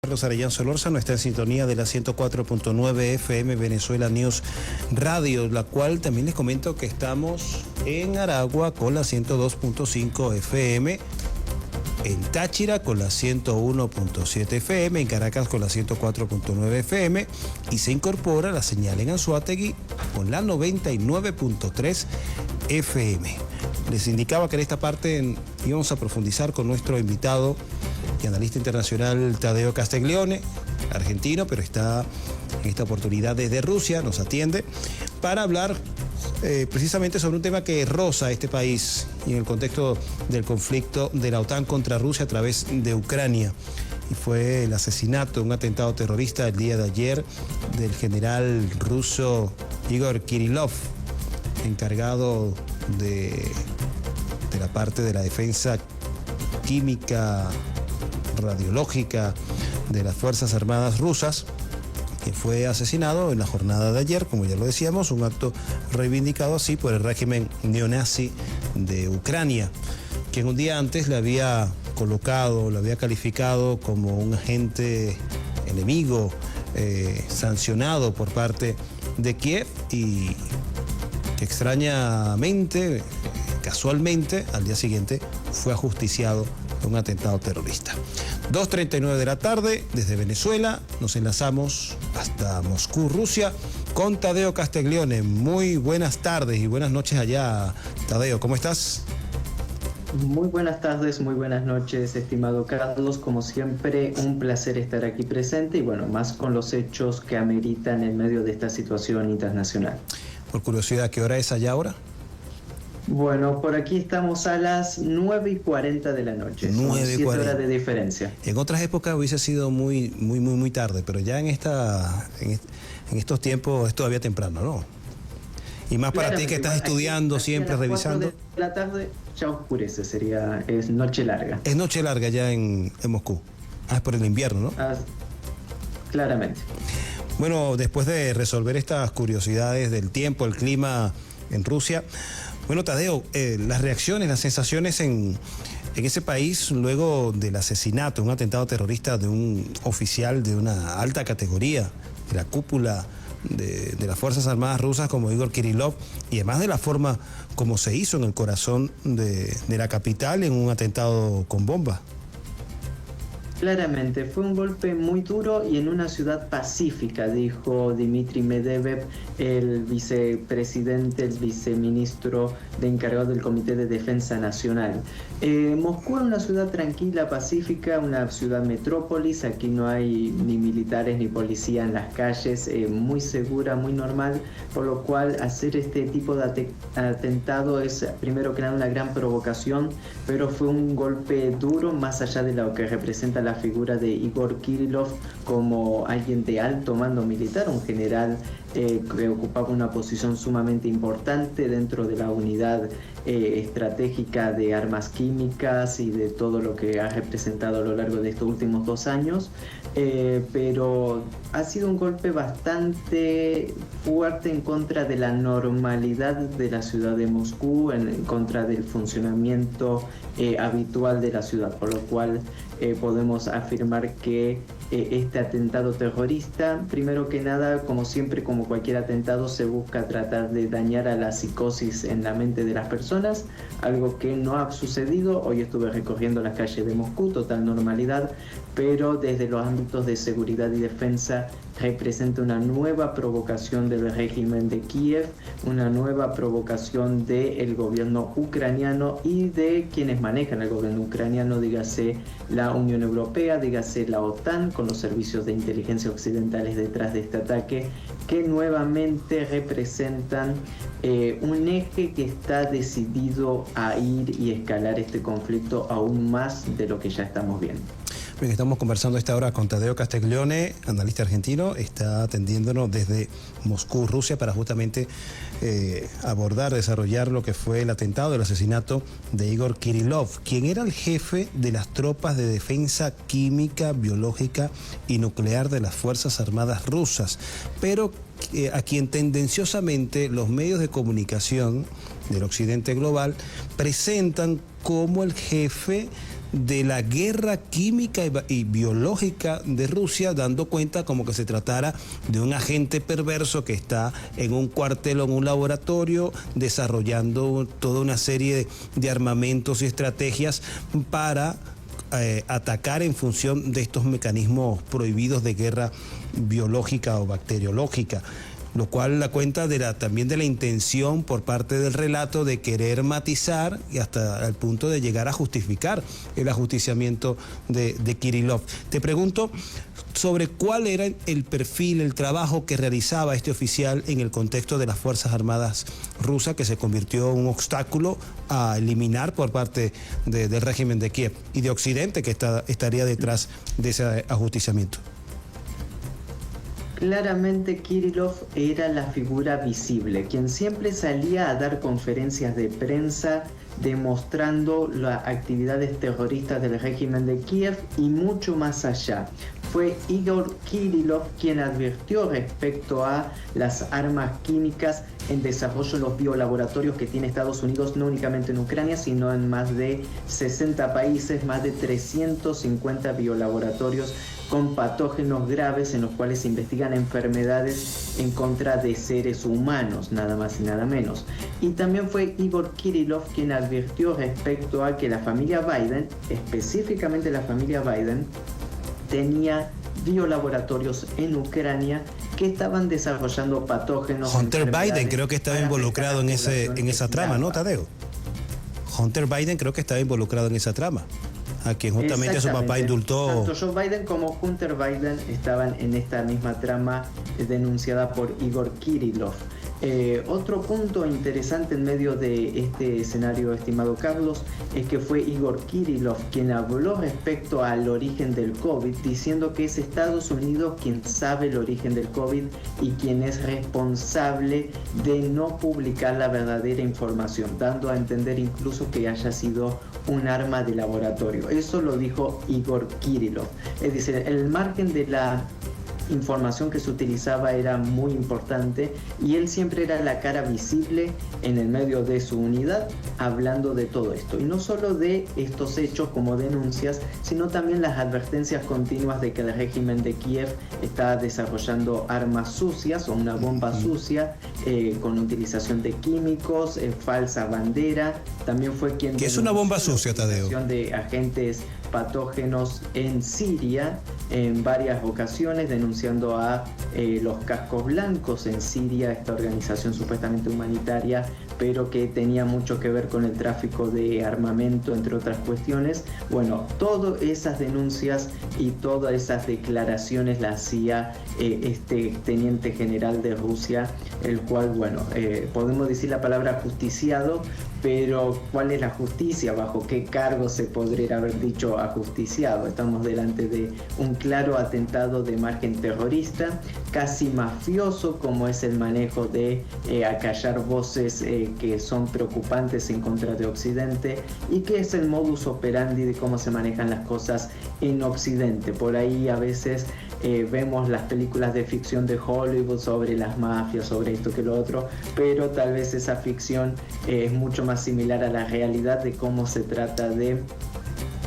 Carlos Arellán Solórzano está en sintonía de la 104.9 FM Venezuela News Radio, la cual también les comento que estamos en Aragua con la 102.5 FM, en Táchira con la 101.7 FM, en Caracas con la 104.9 FM y se incorpora la señal en Anzoátegui con la 99.3 FM. Les indicaba que en esta parte íbamos a profundizar con nuestro invitado y analista internacional Tadeo Castiglione, argentino, pero está en esta oportunidad desde Rusia, nos atiende, para hablar precisamente sobre un tema que roza este país y en el contexto del conflicto de la OTAN contra Rusia a través de Ucrania. Y fue el asesinato, un atentado terrorista el día de ayer del general ruso Igor Kirillov, encargado de la parte de la defensa química radiológica de las Fuerzas Armadas rusas, que fue asesinado en la jornada de ayer, como ya lo decíamos, un acto reivindicado así por el régimen neonazi de Ucrania, que un día antes le había colocado, lo había calificado como un agente enemigo, sancionado por parte de Kiev, y que extrañamente, casualmente, al día siguiente fue ajusticiado por un atentado terrorista. 2:39 de la tarde, desde Venezuela, nos enlazamos hasta Moscú, Rusia, con Tadeo Castiglione. Muy buenas tardes y buenas noches allá, Tadeo, ¿cómo estás? Muy buenas tardes, muy buenas noches, estimado Carlos. Como siempre, un placer estar aquí presente y bueno, más con los hechos que ameritan en medio de esta situación internacional. Por curiosidad, ¿qué hora es allá ahora? Bueno, por aquí estamos a las 9:40 de la noche. 9:40. 7 horas de diferencia. En otras épocas hubiese sido muy tarde, pero ya en estos tiempos es todavía temprano, ¿no? Y más para ti que estás estudiando, siempre revisando. 4 de la tarde ya oscurece, es noche larga. Es noche larga ya en Moscú. Es por el invierno, ¿no? Claramente. Bueno, después de resolver estas curiosidades del tiempo, el clima en Rusia, bueno, Tadeo, las reacciones, las sensaciones en ese país luego del asesinato, un atentado terrorista de un oficial de una alta categoría, de la cúpula de las Fuerzas Armadas rusas como Igor Kirillov, y además de la forma como se hizo en el corazón de la capital en un atentado con bomba. Claramente, fue un golpe muy duro y en una ciudad pacífica, dijo Dmitry Medvedev, el vicepresidente, el viceministro encargado del Comité de Defensa Nacional. Moscú es una ciudad tranquila, pacífica, una ciudad metrópolis, aquí no hay ni militares ni policía en las calles, muy segura, muy normal, por lo cual hacer este tipo de atentado es primero que nada una gran provocación, pero fue un golpe duro más allá de lo que representa la figura de Igor Kirillov como alguien de alto mando militar, un general que ocupaba una posición sumamente importante dentro de la unidad estratégica de armas químicas y de todo lo que ha representado a lo largo de estos últimos 2 años, pero ha sido un golpe bastante fuerte en contra de la normalidad de la ciudad de Moscú, en contra del funcionamiento habitual de la ciudad, por lo cual podemos afirmar que este atentado terrorista, primero que nada, como siempre, como cualquier atentado, se busca tratar de dañar a la psicosis en la mente de las personas, algo que no ha sucedido. Hoy estuve recorriendo las calles de Moscú, total normalidad, pero desde los ámbitos de seguridad y defensa representa una nueva provocación del régimen de Kiev, una nueva provocación del gobierno ucraniano y de quienes manejan el gobierno ucraniano, dígase la Unión Europea, dígase la OTAN, con los servicios de inteligencia occidentales detrás de este ataque, que nuevamente representan un eje que está decidido a ir y escalar este conflicto aún más de lo que ya estamos viendo. Bien, estamos conversando a esta hora con Tadeo Castiglione, analista argentino, está atendiéndonos desde Moscú, Rusia, para justamente abordar, desarrollar lo que fue el atentado, el asesinato de Igor Kirillov, quien era el jefe de las tropas de defensa química, biológica y nuclear de las Fuerzas Armadas rusas, pero a quien tendenciosamente los medios de comunicación del occidente global presentan como el jefe de la guerra química y biológica de Rusia, dando cuenta como que se tratara de un agente perverso que está en un cuartel o en un laboratorio desarrollando toda una serie de armamentos y estrategias para atacar en función de estos mecanismos prohibidos de guerra biológica o bacteriológica, lo cual da cuenta también de la intención por parte del relato de querer matizar y hasta el punto de llegar a justificar el ajusticiamiento de Kirillov. Te pregunto sobre cuál era el perfil, el trabajo que realizaba este oficial en el contexto de las Fuerzas Armadas rusas, que se convirtió en un obstáculo a eliminar por parte del régimen de Kiev y de Occidente, que estaría detrás de ese ajusticiamiento. Claramente Kirillov era la figura visible, quien siempre salía a dar conferencias de prensa demostrando las actividades terroristas del régimen de Kiev y mucho más allá. Fue Igor Kirillov quien advirtió respecto a las armas químicas en desarrollo en los biolaboratorios que tiene Estados Unidos, no únicamente en Ucrania, sino en más de 60 países, más de 350 biolaboratorios con patógenos graves en los cuales se investigan enfermedades en contra de seres humanos, nada más y nada menos. Y también fue Igor Kirillov quien advirtió respecto a que la familia Biden, específicamente la familia Biden, tenía biolaboratorios en Ucrania que estaban desarrollando patógenos. Hunter Biden creo que estaba involucrado en esa trama, ¿no, Tadeo? Hunter Biden creo que estaba involucrado en esa trama, a quien justamente su papá indultó. Tanto Joe Biden como Hunter Biden estaban en esta misma trama denunciada por Igor Kirillov. Otro punto interesante en medio de este escenario, estimado Carlos, es que fue Igor Kirillov quien habló respecto al origen del COVID, diciendo que es Estados Unidos quien sabe el origen del COVID y quien es responsable de no publicar la verdadera información, dando a entender incluso que haya sido un arma de laboratorio. Eso lo dijo Igor Kirillov. Es decir, el margen de la información que se utilizaba era muy importante y él siempre era la cara visible en el medio de su unidad hablando de todo esto, y no solo de estos hechos como denuncias, sino también las advertencias continuas de que el régimen de Kiev está desarrollando armas sucias o una bomba sucia con utilización de químicos, falsa bandera. También fue quien... ¿Qué es una bomba sucia, Tadeo? De agentes patógenos en Siria en varias ocasiones, denunciando a los cascos blancos en Siria, esta organización supuestamente humanitaria, pero que tenía mucho que ver con el tráfico de armamento, entre otras cuestiones. Bueno, todas esas denuncias y todas esas declaraciones las hacía este teniente general de Rusia, el cual, bueno, podemos decir la palabra ajusticiado, pero ¿cuál es la justicia? ¿Bajo qué cargo se podría haber dicho ajusticiado? Estamos delante de un claro atentado de margen terrorista, casi mafioso, como es el manejo de acallar voces que son preocupantes en contra de Occidente, y que es el modus operandi de cómo se manejan las cosas en Occidente. Por ahí a veces vemos las películas de ficción de Hollywood sobre las mafias, sobre esto que lo otro, pero tal vez esa ficción es mucho más similar a la realidad de cómo se trata de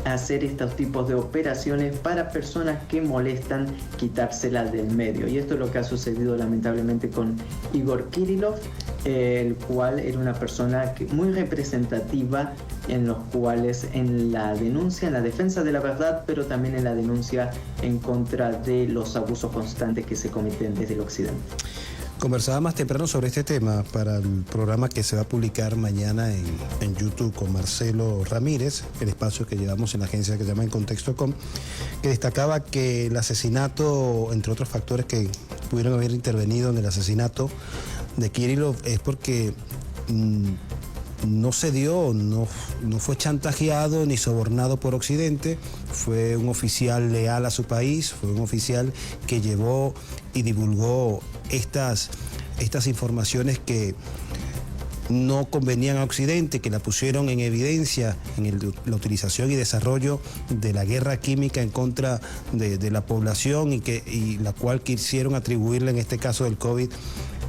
hacer estos tipos de operaciones para personas que molestan, quitárselas del medio. Y esto es lo que ha sucedido lamentablemente con Igor Kirillov, el cual era una persona muy representativa en los cuales en la denuncia, en la defensa de la verdad, pero también en la denuncia en contra de los abusos constantes que se cometen desde el Occidente. Conversaba más temprano sobre este tema para el programa que se va a publicar mañana en YouTube con Marcelo Ramírez, el espacio que llevamos en la agencia que se llama En Contexto.com, que destacaba que el asesinato, entre otros factores que pudieron haber intervenido en el asesinato de Kirillov, es porque no se dio, no fue chantajeado ni sobornado por Occidente, fue un oficial leal a su país, fue un oficial que llevó y divulgó estas informaciones que no convenían a Occidente, que la pusieron en evidencia en la utilización y desarrollo de la guerra química en contra de la población y la cual quisieron atribuirle en este caso del COVID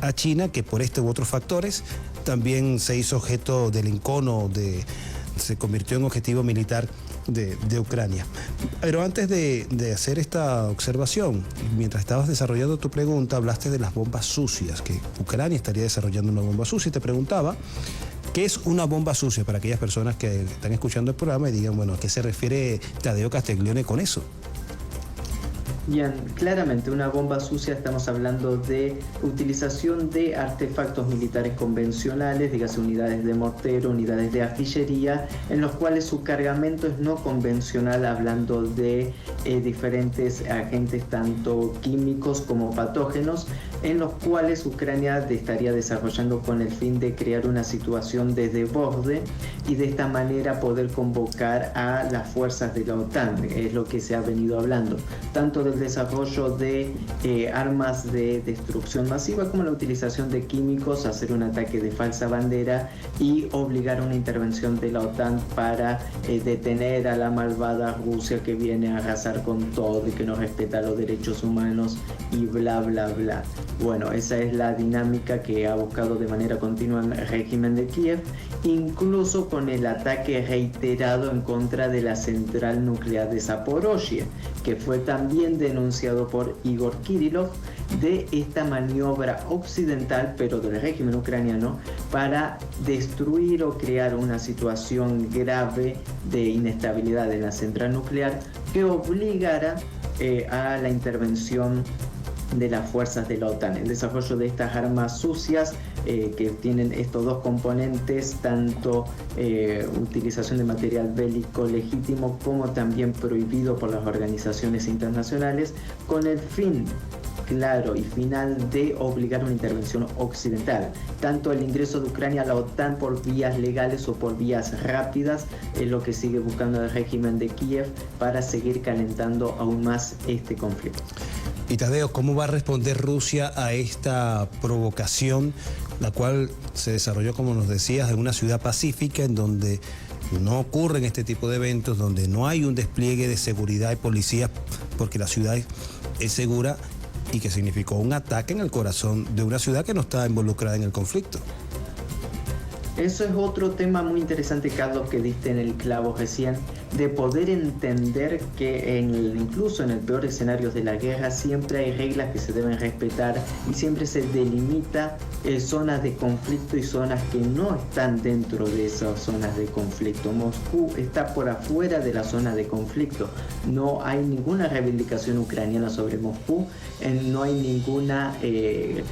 a China, que por este u otros factores también se hizo objeto del encono, se convirtió en objetivo militar de Ucrania. Pero antes de hacer esta observación, mientras estabas desarrollando tu pregunta, hablaste de las bombas sucias, que Ucrania estaría desarrollando una bomba sucia, y te preguntaba, ¿qué es una bomba sucia? Para aquellas personas que están escuchando el programa y digan, bueno, ¿a qué se refiere Tadeo Castiglione con eso? Bien, claramente una bomba sucia, estamos hablando de utilización de artefactos militares convencionales, dígase unidades de mortero, unidades de artillería, en los cuales su cargamento es no convencional, hablando de diferentes agentes tanto químicos como patógenos, en los cuales Ucrania estaría desarrollando con el fin de crear una situación de desborde y de esta manera poder convocar a las fuerzas de la OTAN. Es lo que se ha venido hablando, tanto del desarrollo de armas de destrucción masiva como la utilización de químicos, hacer un ataque de falsa bandera y obligar a una intervención de la OTAN para detener a la malvada Rusia que viene a arrasar con todo y que no respeta los derechos humanos y bla bla bla. Bueno, esa es la dinámica que ha buscado de manera continua el régimen de Kiev, incluso con el ataque reiterado en contra de la central nuclear de Zaporozhye, que fue también denunciado por Igor Kirillov, de esta maniobra occidental, pero del régimen ucraniano, para destruir o crear una situación grave de inestabilidad en la central nuclear que obligara a la intervención de las fuerzas de la OTAN. El desarrollo de estas armas sucias que tienen estos dos componentes, tanto utilización de material bélico legítimo como también prohibido por las organizaciones internacionales, con el fin claro y final de obligar una intervención occidental. Tanto el ingreso de Ucrania a la OTAN por vías legales o por vías rápidas es lo que sigue buscando el régimen de Kiev para seguir calentando aún más este conflicto. Y Tadeo, ¿cómo va a responder Rusia a esta provocación, la cual se desarrolló, como nos decías, en una ciudad pacífica en donde no ocurren este tipo de eventos, donde no hay un despliegue de seguridad y policías porque la ciudad es segura, y que significó un ataque en el corazón de una ciudad que no está involucrada en el conflicto? Eso es otro tema muy interesante, Carlos, que diste en el clavo recién, de poder entender que incluso en el peor escenario de la guerra siempre hay reglas que se deben respetar y siempre se delimita zonas de conflicto y zonas que no están dentro de esas zonas de conflicto. Moscú está por afuera de la zona de conflicto. No hay ninguna reivindicación ucraniana sobre Moscú, no hay ninguna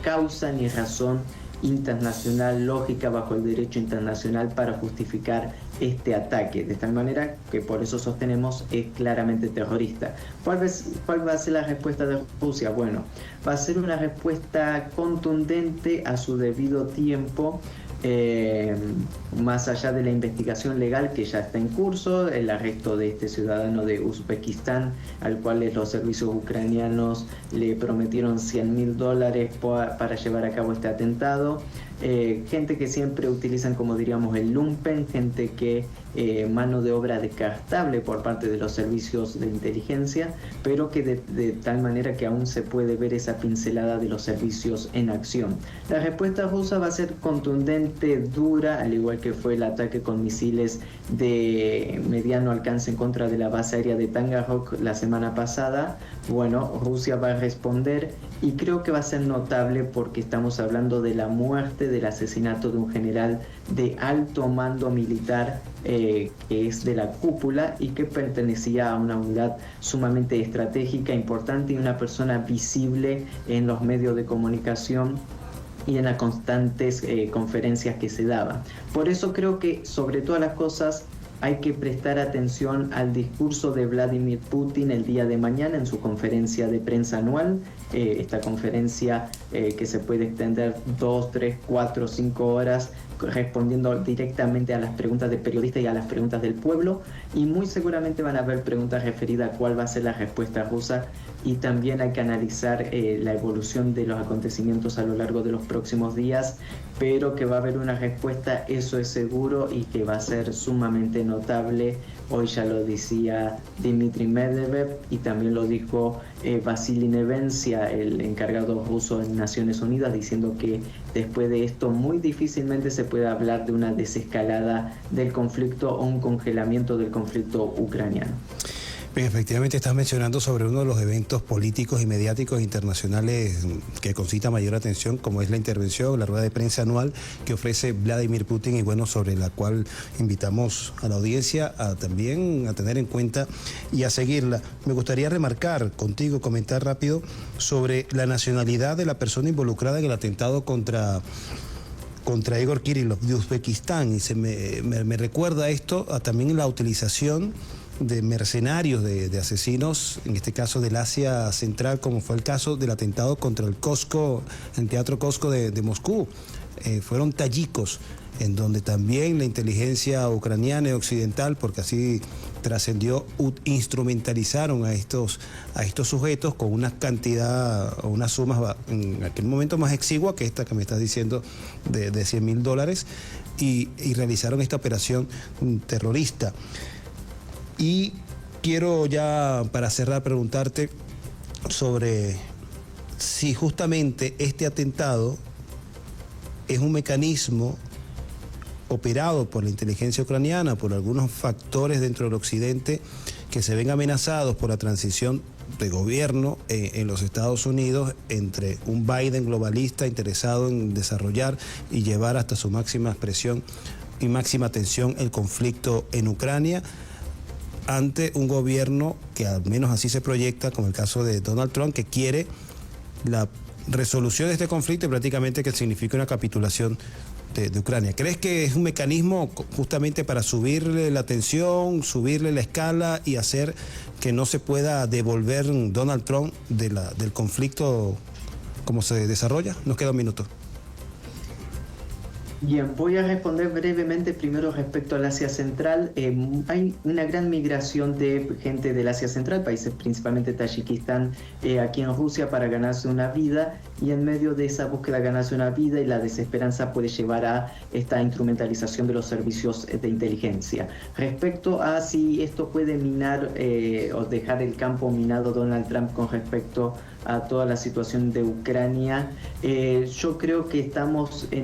causa ni razón internacional lógica bajo el derecho internacional para justificar este ataque, de tal manera que por eso sostenemos es claramente terrorista. ¿Cuál va a ser la respuesta de Rusia? Bueno, va a ser una respuesta contundente a su debido tiempo, más allá de la investigación legal que ya está en curso, el arresto de este ciudadano de Uzbekistán, al cual los servicios ucranianos le prometieron $100.000 para llevar a cabo este atentado. Gente que siempre utilizan, como diríamos, el lumpen, gente que mano de obra descartable por parte de los servicios de inteligencia, pero que de tal manera que aún se puede ver esa pincelada de los servicios en acción. La respuesta rusa va a ser contundente, dura, al igual que fue el ataque con misiles de mediano alcance en contra de la base aérea de Tangarok la semana pasada. Bueno, Rusia va a responder y creo que va a ser notable porque estamos hablando de la muerte, del asesinato de un general de alto mando militar que es de la cúpula y que pertenecía a una unidad sumamente estratégica, importante y una persona visible en los medios de comunicación y en las constantes conferencias que se daban. Por eso creo que sobre todas las cosas hay que prestar atención al discurso de Vladimir Putin el día de mañana en su conferencia de prensa anual, esta conferencia que se puede extender 2, 3, 4, 5 horas respondiendo directamente a las preguntas de periodistas y a las preguntas del pueblo, y muy seguramente van a haber preguntas referidas a cuál va a ser la respuesta rusa, y también hay que analizar la evolución de los acontecimientos a lo largo de los próximos días pero que va a haber una respuesta, eso es seguro, y que va a ser sumamente notable. Hoy ya lo decía Dmitry Medvedev y también lo dijo Vasily Nevencia, el encargado ruso en Naciones Unidas, diciendo que después de esto muy difícilmente se puede hablar de una desescalada del conflicto o un congelamiento del conflicto ucraniano. Bien, efectivamente estás mencionando sobre uno de los eventos políticos y mediáticos internacionales que concita mayor atención, como es la intervención, la rueda de prensa anual que ofrece Vladimir Putin, y bueno, sobre la cual invitamos a la audiencia a también a tener en cuenta y a seguirla. Me gustaría remarcar contigo, comentar rápido sobre la nacionalidad de la persona involucrada en el atentado contra Igor Kirillov de Uzbekistán, y me recuerda esto a también la utilización de mercenarios, de asesinos, en este caso del Asia Central, como fue el caso del atentado contra el Teatro Costco de Moscú. Fueron tayikos, en donde también la inteligencia ucraniana y occidental, porque así trascendió, instrumentalizaron a estos sujetos con una cantidad o unas sumas en aquel momento más exigua que esta que me estás diciendo de $100.000, y realizaron esta operación terrorista. Y quiero ya para cerrar preguntarte sobre si justamente este atentado es un mecanismo operado por la inteligencia ucraniana, por algunos factores dentro del occidente que se ven amenazados por la transición de gobierno en los Estados Unidos, entre un Biden globalista interesado en desarrollar y llevar hasta su máxima expresión y máxima tensión el conflicto en Ucrania, ante un gobierno que al menos así se proyecta, como el caso de Donald Trump, que quiere la resolución de este conflicto y prácticamente que signifique una capitulación de Ucrania. ¿Crees que es un mecanismo justamente para subirle la tensión, subirle la escala y hacer que no se pueda devolver Donald Trump del conflicto como se desarrolla? Nos queda un minuto. Bien, voy a responder brevemente primero respecto al Asia Central. Hay una gran migración de gente del Asia Central, países principalmente Tayikistán, aquí en Rusia para ganarse una vida, y en medio de esa búsqueda de ganarse una vida y la desesperanza puede llevar a esta instrumentalización de los servicios de inteligencia. Respecto a si esto puede minar o dejar el campo minado Donald Trump con respecto a toda la situación de Ucrania, yo creo que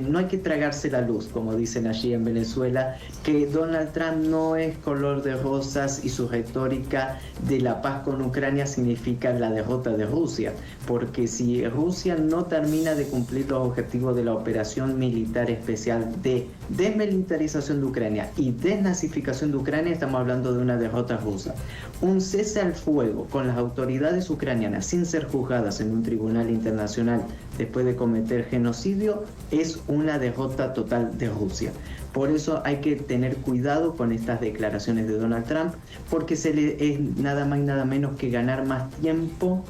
no hay que tragarse la luz, como dicen allí en Venezuela, que Donald Trump no es color de rosas y su retórica de la paz con Ucrania significa la derrota de Rusia, porque si Rusia no termina de cumplir los objetivos de la operación militar especial de desmilitarización de Ucrania y desnazificación de Ucrania, estamos hablando de una derrota rusa. Un cese al fuego con las autoridades ucranianas sin ser juzgadas en un tribunal internacional después de cometer genocidio es una derrota total de Rusia. Por eso hay que tener cuidado con estas declaraciones de Donald Trump, porque se le es nada más y nada menos que ganar más tiempo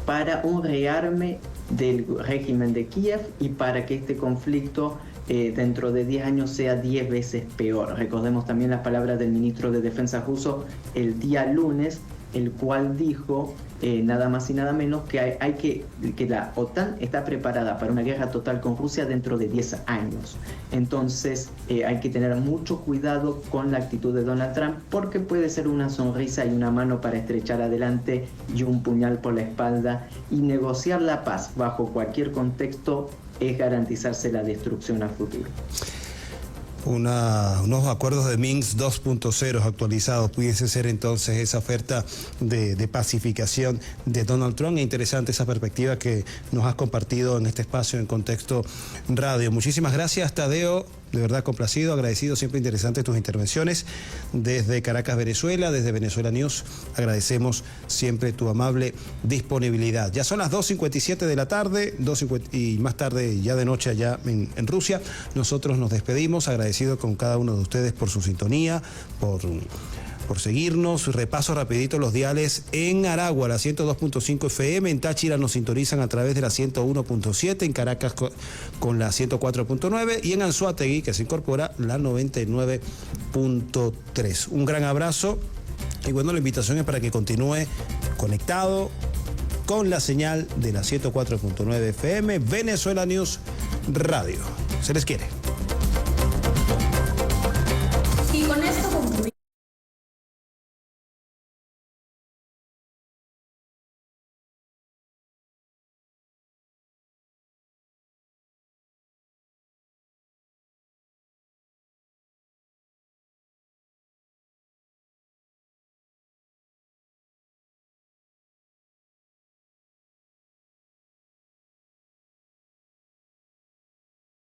para un rearme del régimen de Kiev y para que este conflicto dentro de 10 años sea 10 veces peor. Recordemos también las palabras del ministro de Defensa ruso el día lunes, el cual dijo nada más y nada menos que la OTAN está preparada para una guerra total con Rusia dentro de 10 años. Entonces hay que tener mucho cuidado con la actitud de Donald Trump, porque puede ser una sonrisa y una mano para estrechar adelante y un puñal por la espalda, y negociar la paz bajo cualquier contexto es garantizarse la destrucción a futuro. Unos acuerdos de Minsk 2.0 actualizados pudiese ser entonces esa oferta de pacificación de Donald Trump. Es interesante esa perspectiva que nos has compartido en este espacio en Contexto Radio. Muchísimas gracias, Tadeo. De verdad complacido, agradecido, siempre interesantes tus intervenciones desde Caracas, Venezuela, desde Venezuela News. Agradecemos siempre tu amable disponibilidad. Ya son las 2:57 de la tarde, 2:50, y más tarde ya de noche allá en Rusia. Nosotros nos despedimos, agradecido con cada uno de ustedes por su sintonía, por seguirnos. Repaso rapidito los diales: en Aragua, la 102.5 FM, en Táchira nos sintonizan a través de la 101.7, en Caracas con la 104.9 y en Anzoátegui, que se incorpora, la 99.3. Un gran abrazo y bueno, la invitación es para que continúe conectado con la señal de la 104.9 FM, Venezuela News Radio. Se les quiere. Y con esto concluimos.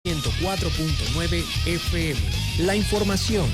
.9 FM. La información